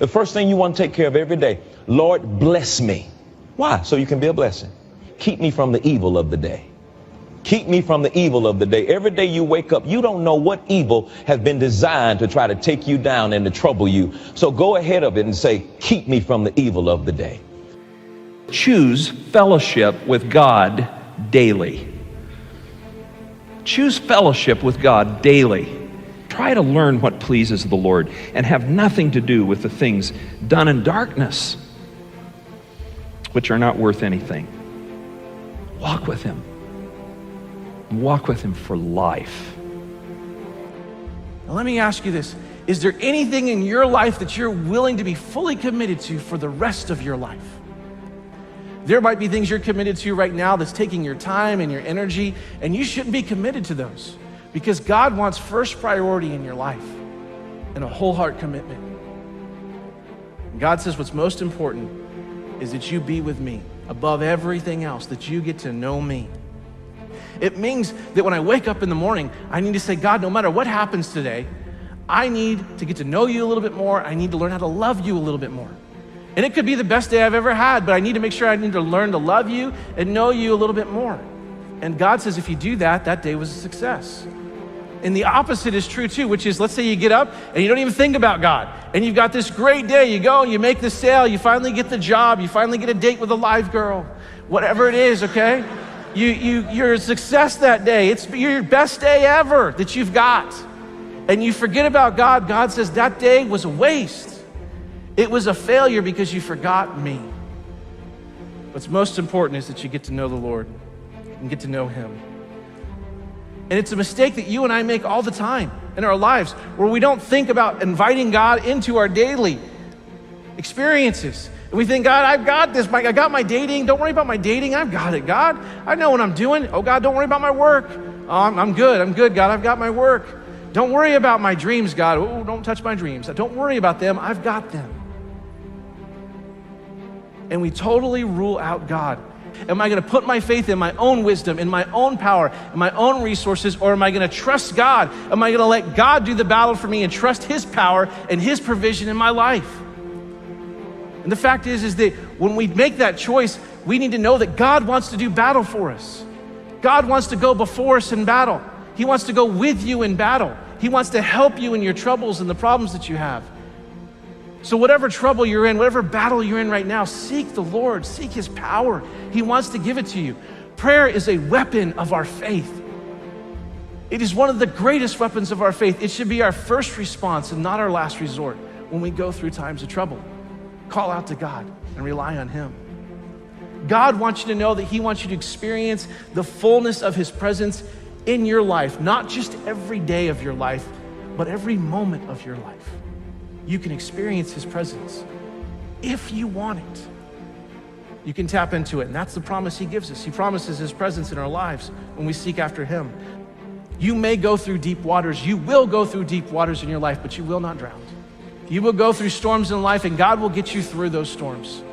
The first thing you want to take care of every day, Lord, bless me. Why? So you can be a blessing. Keep me from the evil of the day. Keep me from the evil of the day. Every day you wake up, you don't know what evil has been designed to try to take you down and to trouble you. So go ahead of it and say, keep me from the evil of the day. Choose fellowship with God daily. Choose fellowship with God daily. Try to learn what pleases the Lord and have nothing to do with the things done in darkness, which are not worth anything. Walk with Him. Walk with Him for life. Now let me ask you this. Is there anything in your life that you're willing to be fully committed to for the rest of your life? There might be things you're committed to right now that's taking your time and your energy, and you shouldn't be committed to those because God wants first priority in your life and a whole heart commitment. And God says what's most important is that you be with me above everything else, that you get to know me. It means that when I wake up in the morning, I need to say, God, no matter what happens today, I need to get to know you a little bit more. I need to learn how to love you a little bit more. And it could be the best day I've ever had, but I need to make sure I need to learn to love you and know you a little bit more. And God says, if you do that, that day was a success. And the opposite is true too, which is, let's say you get up and you don't even think about God. And you've got this great day. You go and you make the sale. You finally get the job. You finally get a date with a live girl. Whatever it is, okay? You're a success that day. It's your best day ever that you've got. And you forget about God. God says that day was a waste. It was a failure because you forgot me. What's most important is that you get to know the Lord and get to know Him. And it's a mistake that you and I make all the time in our lives where we don't think about inviting God into our daily experiences. And we think, God, I've got this. I got my dating. Don't worry about my dating. I've got it, God. I know what I'm doing. Oh, God, don't worry about my work. Oh, I'm good. I'm good, God. I've got my work. Don't worry about my dreams, God. Oh, don't touch my dreams. Don't worry about them. I've got them. And we totally rule out God. Am I going to put my faith in my own wisdom, in my own power, in my own resources, or am I going to trust God? Am I going to let God do the battle for me and trust His power and His provision in my life? And the fact is that when we make that choice, we need to know that God wants to do battle for us. God wants to go before us in battle. He wants to go with you in battle. He wants to help you in your troubles and the problems that you have. So whatever trouble you're in, whatever battle you're in right now, seek the Lord, seek His power. He wants to give it to you. Prayer is a weapon of our faith. It is one of the greatest weapons of our faith. It should be our first response and not our last resort when we go through times of trouble. Call out to God and rely on Him. God wants you to know that He wants you to experience the fullness of His presence in your life, not just every day of your life, but every moment of your life. You can experience His presence if you want it. You can tap into it, and that's the promise He gives us. He promises His presence in our lives when we seek after Him. You may go through deep waters. You will go through deep waters in your life, but you will not drown. You will go through storms in life, and God will get you through those storms.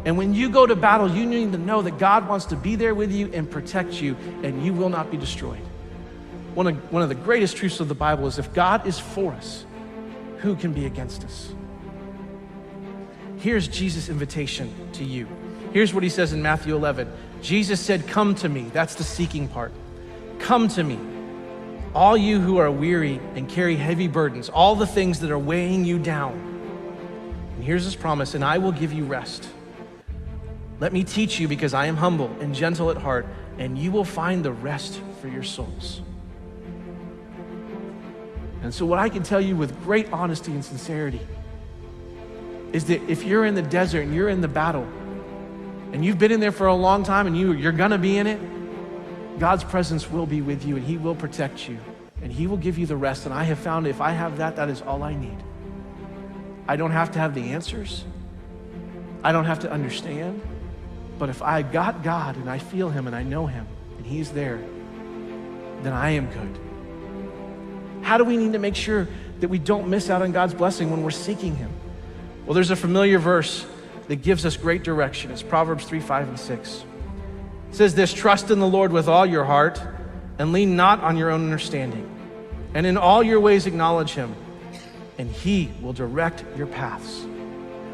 And when you go to battle, you need to know that God wants to be there with you and protect you, and you will not be destroyed. One of the greatest truths of the Bible is if God is for us, who can be against us? Here's Jesus' invitation to you. Here's what He says in Matthew 11. Jesus said, come to me. That's the seeking part. Come to me, all you who are weary and carry heavy burdens, all the things that are weighing you down. And here's His promise, and I will give you rest. Let me teach you because I am humble and gentle at heart, and you will find the rest for your souls. And so what I can tell you with great honesty and sincerity is that if you're in the desert and you're in the battle and you've been in there for a long time and you're gonna be in it, God's presence will be with you and He will protect you and He will give you the rest. And I have found if I have that, that is all I need. I don't have to have the answers. I don't have to understand. But if I got God and I feel Him and I know Him and He's there, then I am good. How do we need to make sure that we don't miss out on God's blessing when we're seeking Him? Well, there's a familiar verse that gives us great direction. It's Proverbs 3, 5, and 6. It says this, trust in the Lord with all your heart and lean not on your own understanding. And in all your ways acknowledge Him, and He will direct your paths.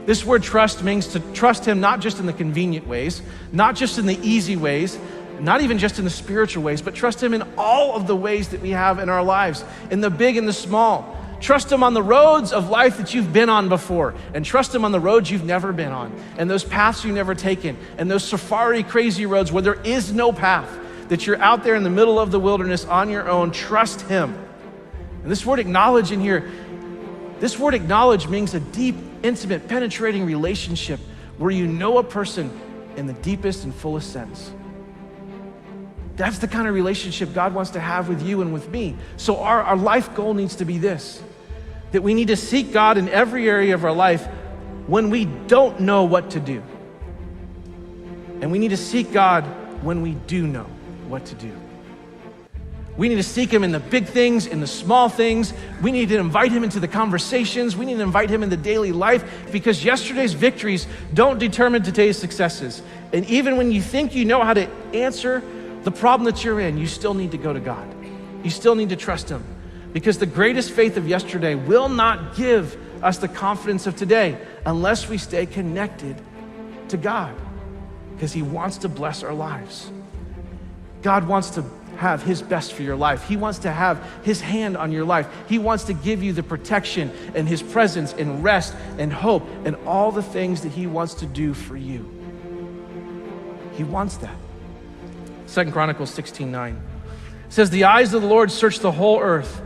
This word trust means to trust him not just in the convenient ways, not just in the easy ways, not even just in the spiritual ways, but trust him in all of the ways that we have in our lives, in the big and the small. Trust him on the roads of life that you've been on before, and trust him on the roads you've never been on, and those paths you've never taken, and those safari crazy roads where there is no path, that you're out there in the middle of the wilderness on your own. Trust him. And this word acknowledge in here, this word acknowledge means a deep, intimate, penetrating relationship where you know a person in the deepest and fullest sense. That's the kind of relationship God wants to have with you and with me. So our life goal needs to be this, that we need to seek God in every area of our life when we don't know what to do. And we need to seek God when we do know what to do. We need to seek him in the big things, in the small things. We need to invite him into the conversations. We need to invite him into daily life, because yesterday's victories don't determine today's successes. And even when you think you know how to answer the problem that you're in, you still need to go to God. You still need to trust him, because the greatest faith of yesterday will not give us the confidence of today unless we stay connected to God, because he wants to bless our lives. God wants to have his best for your life. He wants to have his hand on your life. He wants to give you the protection and his presence and rest and hope and all the things that he wants to do for you. He wants that. 2 Chronicles 16:9 says, the eyes of the Lord search the whole earth.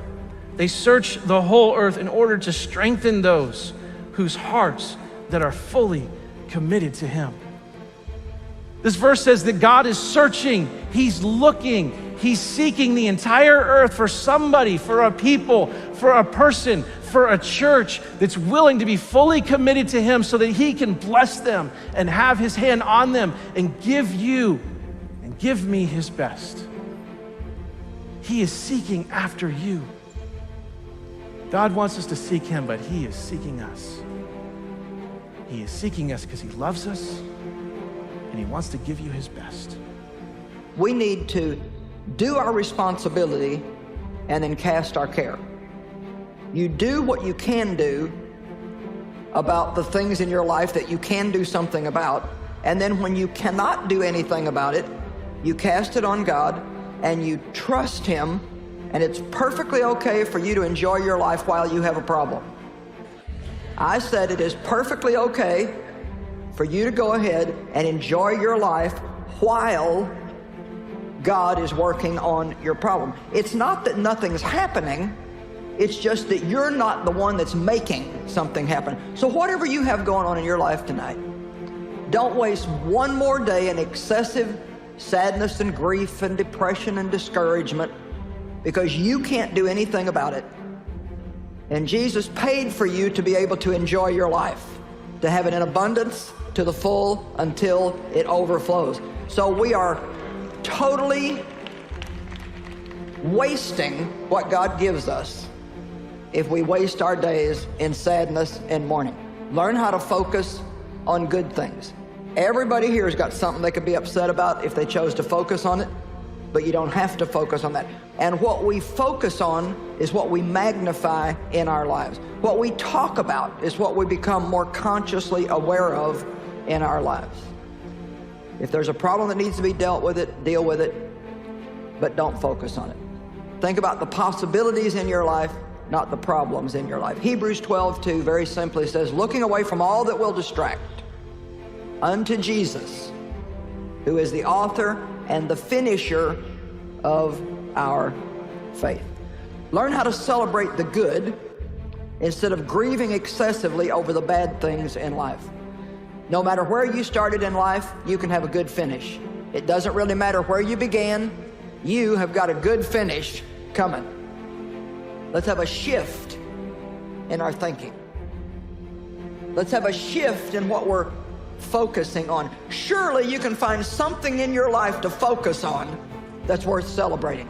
They search the whole earth in order to strengthen those whose hearts that are fully committed to him. This verse says that God is searching, he's looking, he's seeking the entire earth for somebody, for a people, for a person, for a church that's willing to be fully committed to him so that he can bless them and have his hand on them and give you and give me his best. He is seeking after you. God wants us to seek him, but he is seeking us. He is seeking us because he loves us, and he wants to give you his best. We need to do our responsibility and then cast our care. You do what you can do about the things in your life that you can do something about, and then when you cannot do anything about it, you cast it on God and you trust him, and it's perfectly okay for you to enjoy your life while you have a problem. I said it is perfectly okay for you to go ahead and enjoy your life while God is working on your problem. It's not that nothing's happening, it's just that you're not the one that's making something happen. So whatever you have going on in your life tonight, don't waste one more day in excessive sadness and grief and depression and discouragement because you can't do anything about it. And Jesus paid for you to be able to enjoy your life, to have it in abundance, to the full, until it overflows. So we are totally wasting what God gives us if we waste our days in sadness and mourning. Learn how to focus on good things. Everybody here has got something they could be upset about if they chose to focus on it, but you don't have to focus on that. And what we focus on is what we magnify in our lives. What we talk about is what we become more consciously aware of in our lives. If there's a problem that needs to be dealt with it, deal with it, but don't focus on it. Think about the possibilities in your life, not the problems in your life. Hebrews 12:2 very simply says, looking away from all that will distract unto Jesus, who is the author and the finisher of our faith. Learn how to celebrate the good instead of grieving excessively over the bad things in life. No matter where you started in life, you can have a good finish. It doesn't really matter where you began, you have got a good finish coming. Let's have a shift in our thinking. Let's have a shift in what we're focusing on. Surely you can find something in your life to focus on that's worth celebrating.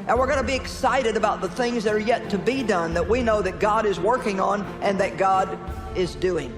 And we're going to be excited about the things that are yet to be done, that we know that God is working on and that God is doing.